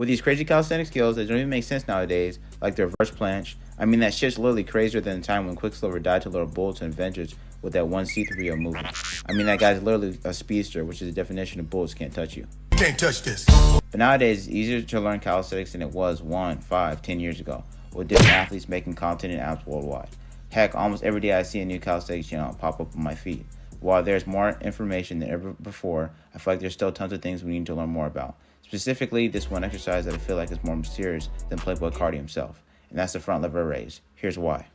With these crazy calisthenic skills that don't even make sense nowadays, like the reverse planche. I mean, that shit's literally crazier than the time when Quicksilver died to lure bullets and adventures with that one C3PO movie. I mean, that guy's literally a speedster, which is the definition of bullets can't touch you. Can't touch this. But nowadays, it's easier to learn calisthenics than it was 1, 5, 10 years ago, with different athletes making content and apps worldwide. Heck, almost every day I see a new calisthenics channel pop up on my feed. While there's more information than ever before, I feel like there's still tons of things we need to learn more about. Specifically, this one exercise that I feel like is more mysterious than Playboy Cardi himself, and that's the front lever raise. Here's why.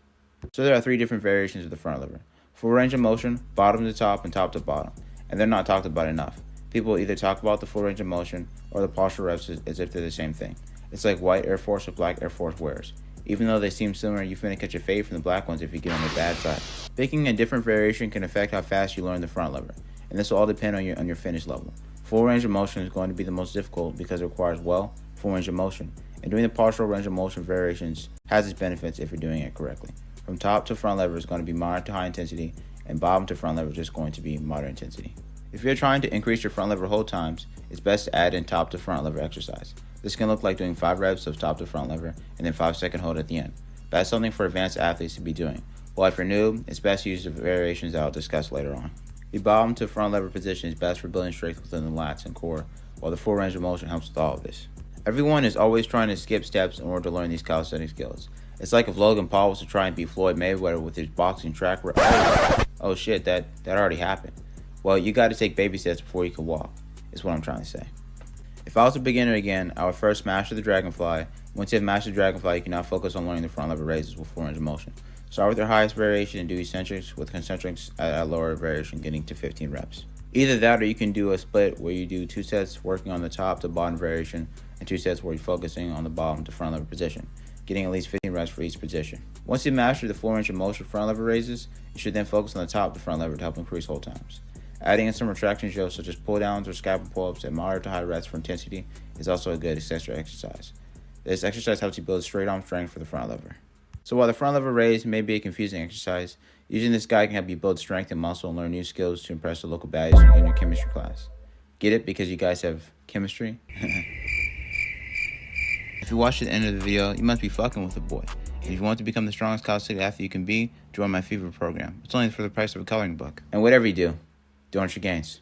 So there are 3 different variations of the front lever. Full range of motion, bottom to top, and top to bottom, and they're not talked about enough. People either talk about the full range of motion or the partial reps as if they're the same thing. It's like white Air Force with black Air Force wears. Even though they seem similar, you finna catch a fade from the black ones if you get on the bad side. Picking a different variation can affect how fast you learn the front lever, and this will all depend on your finish level. Full range of motion is going to be the most difficult because it requires full range of motion, and doing the partial range of motion variations has its benefits if you're doing it correctly. From top to front lever is going to be moderate to high intensity, and bottom to front lever is just going to be moderate intensity. If you're trying to increase your front lever hold times, it's best to add in top to front lever exercise. This can look like doing 5 reps of top to front lever and then 5-second hold at the end. That's something for advanced athletes to be doing. While if you're new, it's best to use the variations that I'll discuss later on. The bottom to front lever position is best for building strength within the lats and core, while the full range of motion helps with all of this. Everyone is always trying to skip steps in order to learn these calisthenic skills. It's like if Logan Paul was to try and beat Floyd Mayweather with his boxing track record. Oh shit, that already happened. Well, you gotta take baby steps before you can walk, is what I'm trying to say. If I was a beginner again, I would first master the dragonfly. Once you have mastered the dragonfly, you can now focus on learning the front lever raises with full range of motion. Start with your highest variation and do eccentrics, with concentrics at a lower variation getting to 15 reps. Either that or you can do a split where you do 2 sets working on the top to bottom variation and 2 sets where you're focusing on the bottom to front lever position, getting at least 15 reps for each position. Once you master the full range of motion front lever raises, you should then focus on the top to front lever to help increase hold times. Adding in some retraction drills such as pull downs or scalpel pull-ups at moderate to high reps for intensity is also a good accessory exercise. This exercise helps you build straight arm strength for the front lever. So while the front lever raise may be a confusing exercise, using this guide can help you build strength and muscle and learn new skills to impress the local baddies in your chemistry class. Get it? Because you guys have chemistry? If you watched to the end of the video, you must be fucking with a boy. If you want to become the strongest calisthenic athlete you can be, join my fever program. It's only for the price of a coloring book. And whatever you do, don't hurt your gains.